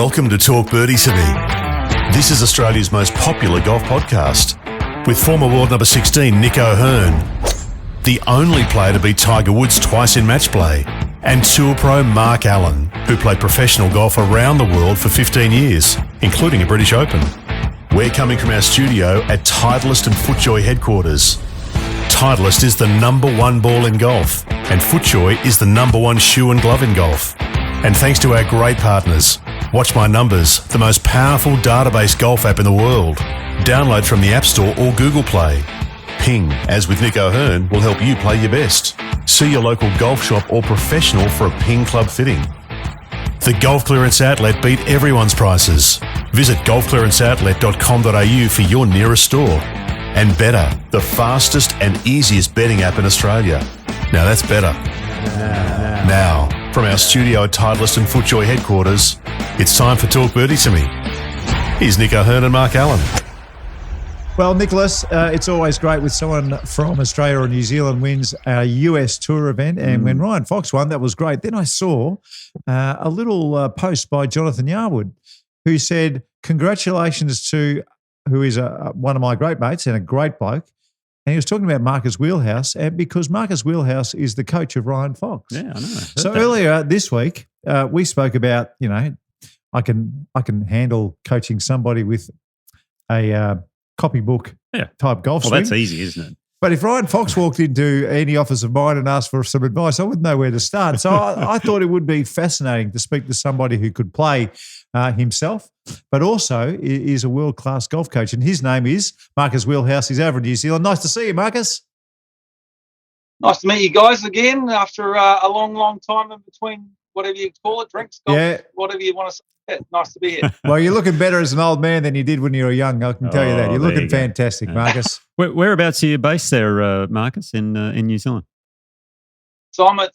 Welcome to Talk Birdie To Me. This is Australia's most popular golf podcast with former world number 16 Nick O'Hearn, the only player to beat Tiger Woods twice in match play, and tour pro Mark Allen, who played professional golf around the world for 15 years, including a British Open. We're coming from our studio at Titleist and FootJoy headquarters. Titleist is the number one ball in golf, and FootJoy is the number one shoe and glove in golf. And thanks to our great partners, Watch My Numbers, the most powerful database golf app in the world. Download from the App Store or Google Play. Ping, as with Nick O'Hearn, will help you play your best. See your local golf shop or professional for a Ping Club fitting. The Golf Clearance Outlet beat everyone's prices. Visit golfclearanceoutlet.com.au for your nearest store. And Better, the fastest and easiest betting app in Australia. Now that's better. Now, from our studio at Titleist and FootJoy headquarters, it's time for Talk Birdie To Me. Here's Nick O'Hearn and Mark Allen. Well, Nicholas, it's always great with someone from Australia or New Zealand wins a US tour event. And when Ryan Fox won, that was great. Then I saw a little post by Jonathan Yarwood who said, congratulations to, who is one of my great mates and a great bloke. And he was talking about Marcus Wheelhouse, and because Marcus Wheelhouse is the coach of Ryan Fox. Yeah, I know. So earlier this week, we spoke about, I can handle coaching somebody with a copybook type golf swing. Well, that's easy, isn't it? But if Ryan Fox walked into any office of mine and asked for some advice, I wouldn't know where to start. So I thought it would be fascinating to speak to somebody who could play himself, but also is a world-class golf coach. And his name is Marcus Wheelhouse. He's over in New Zealand. Nice to see you, Marcus. Nice to meet you guys again after a long time in between, whatever you call it, drinks, golf, whatever you want to say. Yeah, nice to be here. Well, you're looking better as an old man than you did when you were young. I can tell you that. You're looking fantastic, Marcus. Whereabouts are you based there, Marcus, in New Zealand? So I'm at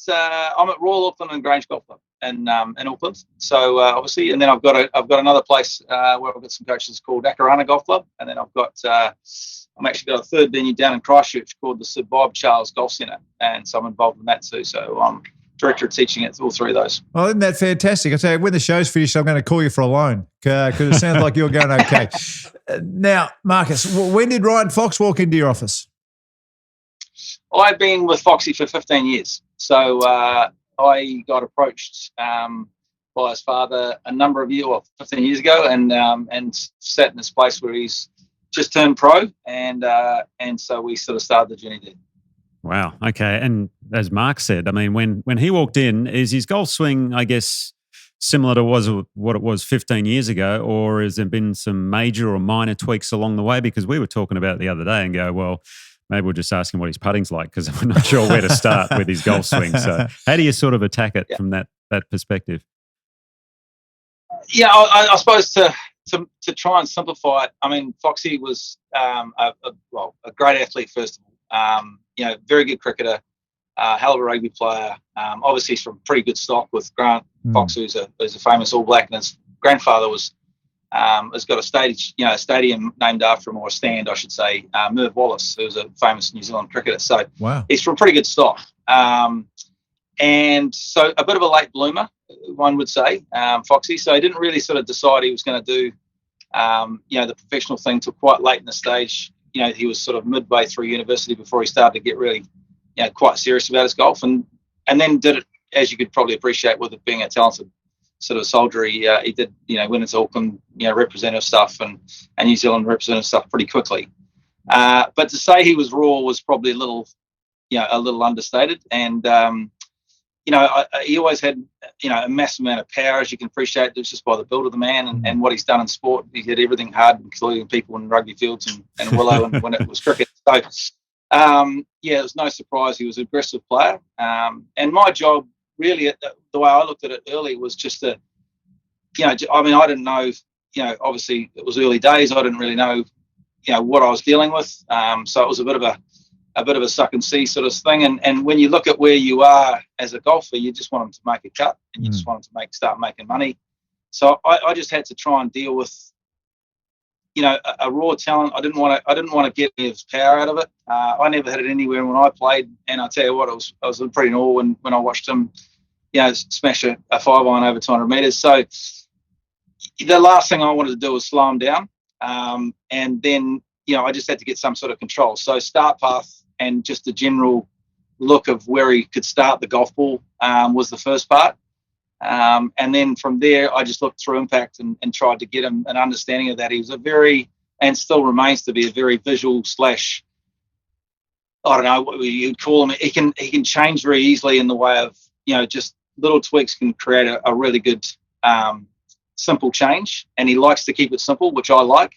Royal Auckland and Grange Golf Club in Auckland. So obviously, and then I've got another place where I've got some coaches called Akarana Golf Club, and then I've got I'm actually got a third venue down in Christchurch called the Sir Bob Charles Golf Centre, and so I'm involved in that too. So I'm director of teaching at all three of those. Well, isn't that fantastic? I tell you, when the show's finished, I'm going to call you for a loan because it sounds like you're going okay. Now, Marcus, when did Ryan Fox walk into your office? I've been with Foxy for 15 years. So I got approached by his father a number of years, 15 years ago, and sat in this place where he's just turned pro, and so we sort of started the journey there. Wow. Okay. And as Mark said, I mean, when he walked in, is his golf swing, I guess, similar to what it was 15 years ago, or has there been some major or minor tweaks along the way? Because we were talking about it the other day and go, well, maybe we'll just ask him what his putting's like because we're not sure where to start with his golf swing. So how do you sort of attack it from that perspective? Yeah, I suppose to try and simplify it, I mean, Foxy was a great athlete, first of all. Very good cricketer, hell of a rugby player. Obviously, he's from pretty good stock with Grant Fox, who's a famous All Black, and his grandfather has got a stadium named after him, or a stand, I should say. Merv Wallace, who was a famous New Zealand cricketer. So he's from pretty good stock, and so a bit of a late bloomer, one would say, Foxy. So he didn't really sort of decide he was going to do, the professional thing till quite late in the stage. He was sort of midway through university before he started to get really, quite serious about his golf, and then did it, as you could probably appreciate, with it being a talented sort of soldier. He did, went into Auckland, representative stuff and New Zealand representative stuff pretty quickly. But to say he was raw was probably a little understated. And he always had, a massive amount of power, as you can appreciate, just by the build of the man and what he's done in sport. He did everything hard, including people in rugby fields and Willow and when it was cricket. So, it was no surprise he was an aggressive player. And my job, really, the way I looked at it early was just to, I didn't know, obviously it was early days. I didn't really know, what I was dealing with. So it was a bit of a suck and see sort of thing. And when you look at where you are as a golfer, you just want them to make a cut and you just want them to start making money. So I just had to try and deal with, a raw talent. I didn't want to get any of his power out of it. I never had it anywhere when I played. And I tell you what, I was pretty in awe when I watched him, smash a 5-iron over 200 metres. So the last thing I wanted to do was slow him down. And then, I just had to get some sort of control. So start path and just a general look of where he could start the golf ball was the first part. And then from there, I just looked through impact and tried to get him an understanding of that. He was and still remains to be a very visual / I don't know what you'd call him. He can change very easily in the way of, just little tweaks can create a really good simple change. And he likes to keep it simple, which I like.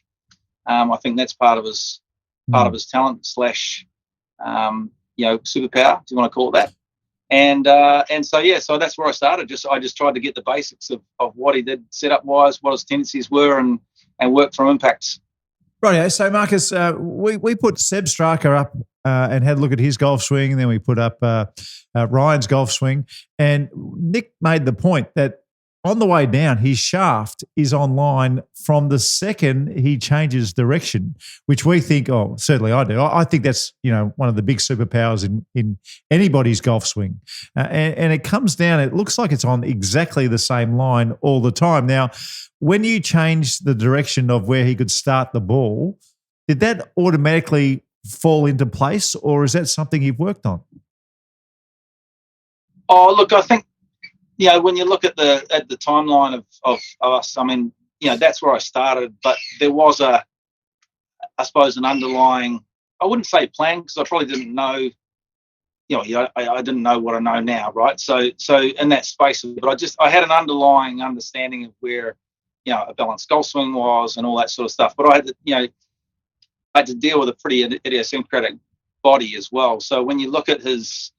I think that's part of his talent / superpower, if you want to call it that. And so that's where I started. I just tried to get the basics of what he did setup wise, what his tendencies were, and work from impacts. Right. So Marcus, we put Sepp Straka up and had a look at his golf swing, and then we put up Ryan's golf swing. And Nick made the point that on the way down, his shaft is online from the second he changes direction, which we think, certainly I do. I think that's, one of the big superpowers in anybody's golf swing. And it comes down, it looks like it's on exactly the same line all the time. Now, when you change the direction of where he could start the ball, did that automatically fall into place, or is that something you've worked on? Oh, look, I think, when you look at the timeline of us, I mean, that's where I started, but there was I suppose, an underlying, I wouldn't say plan, because I probably didn't know, I didn't know what I know now, right? So in that space, but I had an underlying understanding of where, a balanced golf swing was and all that sort of stuff. But I had to deal with a pretty idiosyncratic body as well. So when you look at his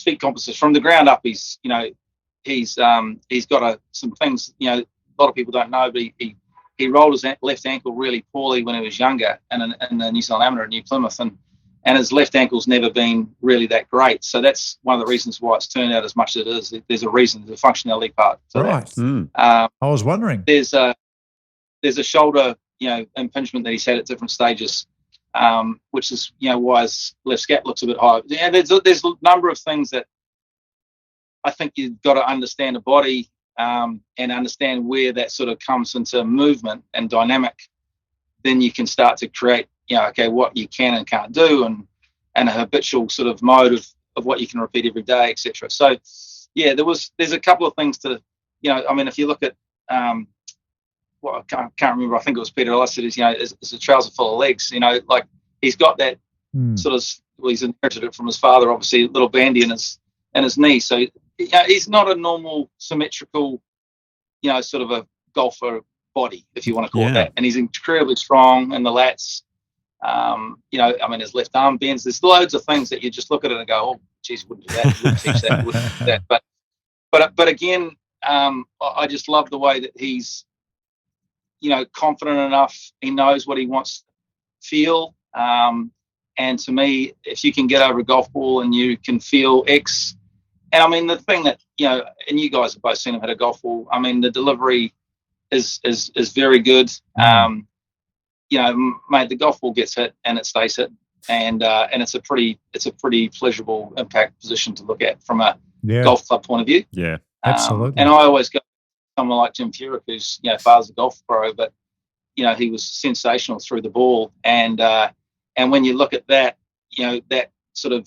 feet composition from the ground up, he's got some things, a lot of people don't know, but he rolled his left ankle really poorly when he was younger and in the New Zealand Amateur at New Plymouth, and his left ankle's never been really that great. So that's one of the reasons why it's turned out as much as it is. There's a reason, the functionality part for that. I was wondering. There's a shoulder, impingement that he's had at different stages, which is, why his left scap looks a bit high. Yeah, there's a number of things that I think you've got to understand the body and understand where that sort of comes into movement and dynamic. Then you can start to create, what you can and can't do, and a habitual sort of mode of what you can repeat every day, etc. So, yeah, there's a couple of things to, if you look at, I can't remember, I think it was Peter Ellis said, is a trouser full of legs, like he's got that sort of, he's inherited it from his father, obviously, a little bandy in his knee. So, he's not a normal symmetrical, sort of a golfer body, if you want to call it that. And he's incredibly strong in the lats. His left arm bends. There's loads of things that you just look at it and go, oh, geez, wouldn't do that, wouldn't teach that, wouldn't do that. But again, I just love the way that he's, confident enough. He knows what he wants to feel. And to me, if you can get over a golf ball and you can feel X, and I mean, the thing that, and you guys have both seen him hit a golf ball, I mean, the delivery is very good. Mate, the golf ball gets hit and it stays hit. And it's a pretty pleasurable impact position to look at from a golf club point of view. Yeah, absolutely. And I always go to someone like Jim Furyk, who's, father's a golf pro, but, he was sensational through the ball. And when you look at that, that sort of,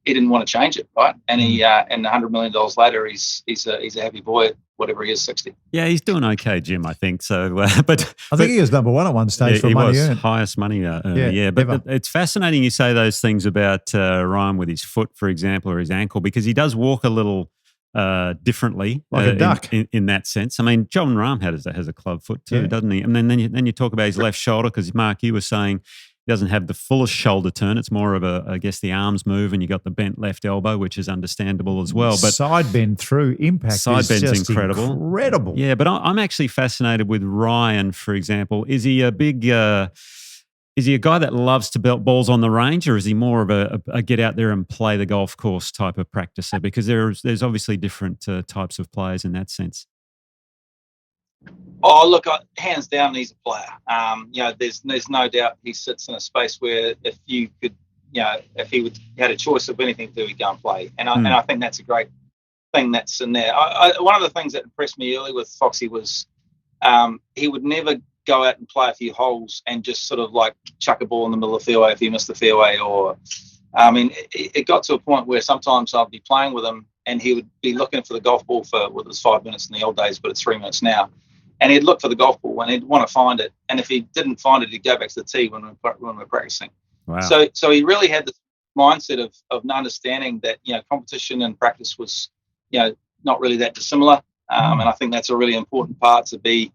he didn't want to change it, right? And he and $100 million later, he's a happy boy at whatever he is, 60. Yeah, he's doing okay, Jim, I think. So, but I think he was number one at one stage for money earned. Highest money earner, yeah. But it's fascinating you say those things about Ryan with his foot, for example, or his ankle, because he does walk a little differently, like a duck in that sense. I mean, John Rahm has a club foot too, doesn't he? And then you talk about his left shoulder, because Mark, you were saying he doesn't have the fullest shoulder turn. It's more of I guess the arms move, and you got the bent left elbow, which is understandable as well. But side bend through impact, side bend's just incredible. Yeah, but I'm actually fascinated with Ryan, for example. Is he a big? Is he a guy that loves to belt balls on the range, or is he more of a get out there and play the golf course type of practicer? Because there's obviously different types of players in that sense. Oh, look, hands down, he's a player. There's no doubt he sits in a space where if you could, if he had a choice of anything to do, he'd go and play. And I think that's a great thing that's in there. One of the things that impressed me early with Foxy was he would never go out and play a few holes and just sort of like chuck a ball in the middle of the fairway if he missed the fairway. Or, I mean, it got to a point where sometimes I'd be playing with him and he would be looking for the golf ball for, well, it was 5 minutes in the old days, but it's 3 minutes now. And he'd look for the golf ball and he'd want to find it. And if he didn't find it, he'd go back to the tee when we're practicing. Wow. So he really had this mindset of understanding that, competition and practice was, not really that dissimilar. And I think that's a really important part to be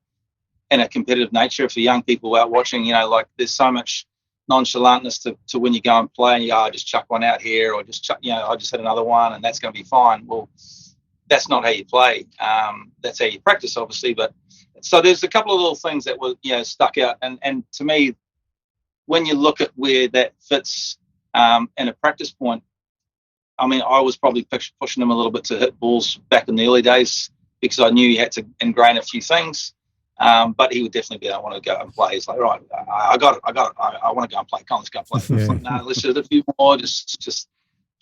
in a competitive nature for young people out watching. Like there's so much nonchalantness to when you go and play and I just chuck one out here or just chuck, I just hit another one and that's going to be fine. Well, that's not how you play. That's how you practice, obviously. But so there's a couple of little things that were, stuck out. And to me, when you look at where that fits in a practice point, I mean, I was probably pushing him a little bit to hit balls back in the early days because I knew he had to ingrain a few things. But he would definitely be, I want to go and play. He's like, right, I got it. I want to go and play. Come on, let's go and play. Yeah. Like, no, let's do a few more. Just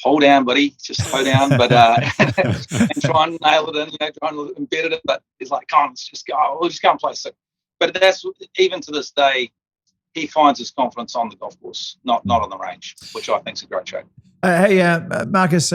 hold down, buddy. Just hold down. But and try and nail it in, try and embed it. But he's like, come on, let's just go. We'll just go and play. So, but that's, even to this day, he finds his confidence on the golf course, not on the range, which I think is a great trait. Hey, Marcus,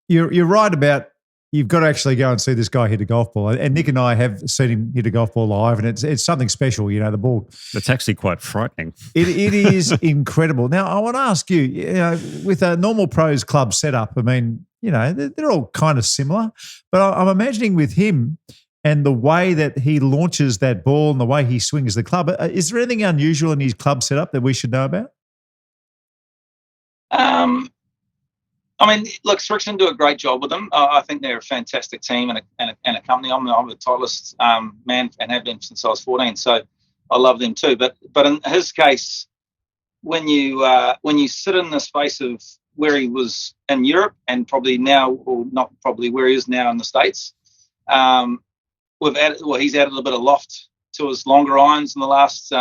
you're right about you've got to actually go and see this guy hit a golf ball. And Nick and I have seen him hit a golf ball live, and it's something special, the ball. It's actually quite frightening. It is incredible. Now, I want to ask you, with a normal pros club setup, I mean, they're all kind of similar, but I'm imagining with him and the way that he launches that ball and the way he swings the club, is there anything unusual in his club setup that we should know about? I mean, look, Strixon do a great job with them. I think they're a fantastic team and a company. I'm a Titleist man and have been since I was 14, so I love them too. But in his case, when you sit in the space of where he was in Europe and probably now, or not probably where he is now in the States, he's added a bit of loft to his longer irons in the last.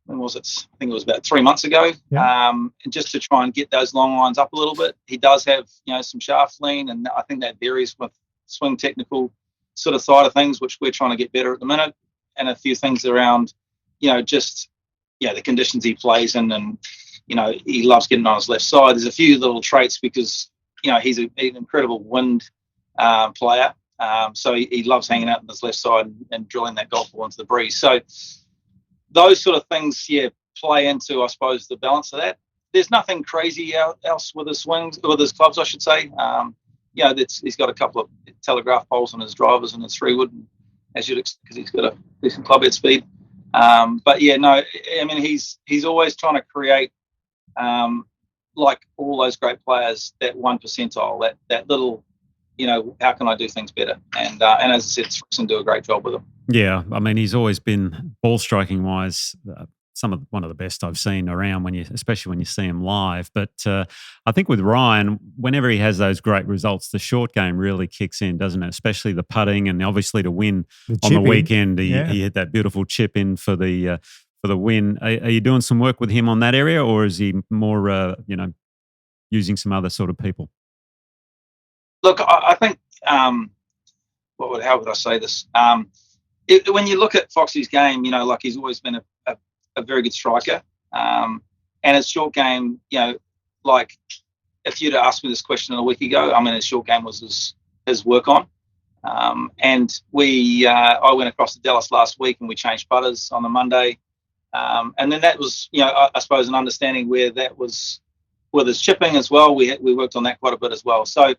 When was it? I think it was about 3 months ago. Yeah. And just to try and get those long irons up a little bit. He does have, some shaft lean, and I think that varies with swing technical sort of side of things, which we're trying to get better at the minute, and a few things around, the conditions he plays in, and he loves getting on his left side. There's a few little traits because he's an incredible wind player, so he loves hanging out on his left side and drilling that golf ball into the breeze. So those sort of things, play into, I suppose, the balance of that. There's nothing crazy else with his swings, with his clubs, I should say. He's got a couple of telegraph poles on his drivers and his 3-wood, as you'd expect, because he's got a decent club head speed. He's always trying to create, like all those great players, that 1 percentile, that little, how can I do things better? And as I said, Strixon do a great job with them. Yeah, I mean, he's always been ball striking wise one of the best I've seen around, especially when you see him live. But I think with Ryan, whenever he has those great results, the short game really kicks in, doesn't it? Especially the putting, and obviously to win on the weekend, he hit that beautiful chip in for the win. Are you doing some work with him on that area, or is he more using some other sort of people? Look, I think how would I say this? When you look at Foxy's game, like he's always been a very good striker, and his short game, like if you'd asked me this question a week ago, I mean, his short game was his work on, and I went across to Dallas last week and we changed putters on the Monday, and then that was, I suppose, an understanding where that was with his chipping as well. We worked on that quite a bit as well. So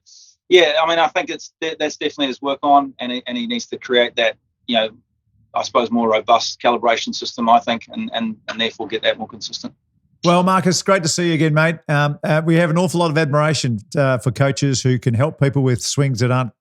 yeah, I mean, I think that's definitely his work on, and he needs to create that, I suppose, more robust calibration system, I think, and therefore get that more consistent. Well, Marcus, great to see you again, mate. We have an awful lot of admiration for coaches who can help people with swings that aren't,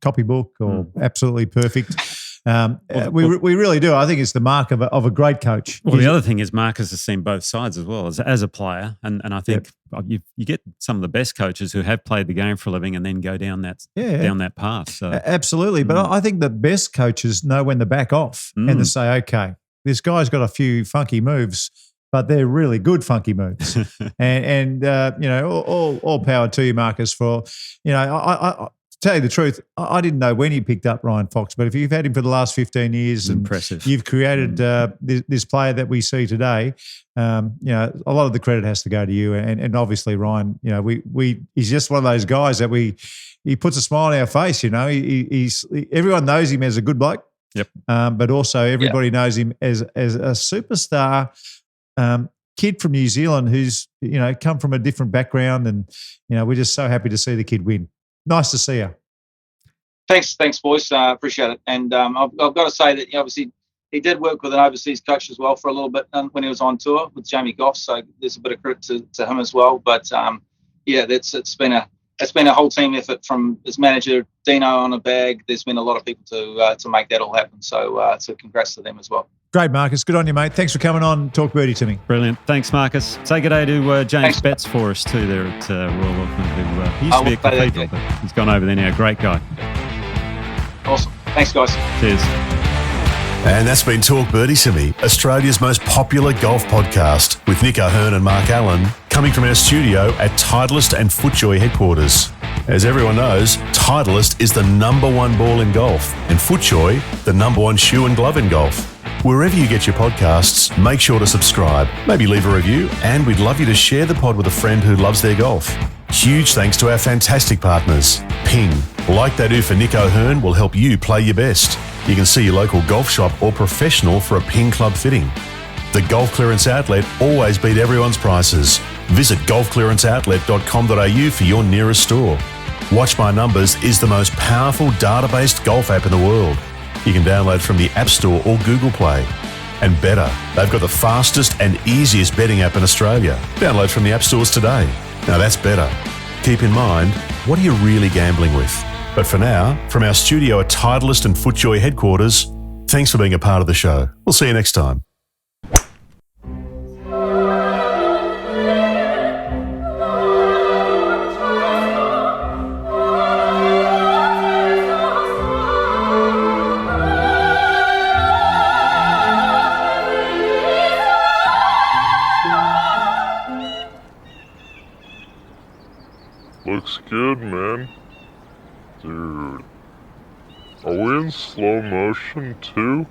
copybook or absolutely perfect. We really do. I think it's the mark of a great coach. Well, the other thing is Marcus has seen both sides as well as a player, and I think you get some of the best coaches who have played the game for a living and then go down that path. So. Absolutely, but I think the best coaches know when to back off and to say, okay, this guy's got a few funky moves, but they're really good funky moves, and all power to you, Marcus. For tell you the truth, I didn't know when he picked up Ryan Fox, but if you've had him for the last 15 years and Impressive. you've created this player that we see today, a lot of the credit has to go to you. And obviously, Ryan, he's just one of those guys that he puts a smile on our face. He's everyone knows him as a good bloke. Yep. But also everybody knows him as a superstar kid from New Zealand who's come from a different background, and we're just so happy to see the kid win. Nice to see you. Thanks, boys. Appreciate it. And I've got to say that obviously he did work with an overseas coach as well for a little bit when he was on tour with Jamie Goff. So there's a bit of credit to him as well. But it's been a whole team effort from his manager Dino on a bag. There's been a lot of people to make that all happen. So congrats to them as well. Great, Marcus. Good on you, mate. Thanks for coming on Talk Birdie to me. Brilliant. Thanks, Marcus. Say good day to James Betts for us too there at Royal Auckland, who he used to be a cathedral, but he's gone over there now. Great guy. Awesome. Thanks, guys. Cheers. And that's been Talk Birdie to Me, Australia's most popular golf podcast, with Nick O'Hearn and Mark Allen, coming from our studio at Titleist and FootJoy headquarters. As everyone knows, Titleist is the #1 ball in golf, and FootJoy the #1 shoe and glove in golf. Wherever you get your podcasts, make sure to subscribe, maybe leave a review, and we'd love you to share the pod with a friend who loves their golf. Huge thanks to our fantastic partners. Ping, like they do for Nick O'Hearn, will help you play your best. You can see your local golf shop or professional for a Ping club fitting. The Golf Clearance Outlet always beat everyone's prices. Visit golfclearanceoutlet.com.au for your nearest store. Watch My Numbers is the most powerful data-based golf app in the world. You can download from the App Store or Google Play. And better, they've got the fastest and easiest betting app in Australia. Download from the App Stores today. Now that's better. Keep in mind, what are you really gambling with? But for now, from our studio at Titleist and FootJoy headquarters, thanks for being a part of the show. We'll see you next time. Looks good, man. Dude. Are we in slow motion too?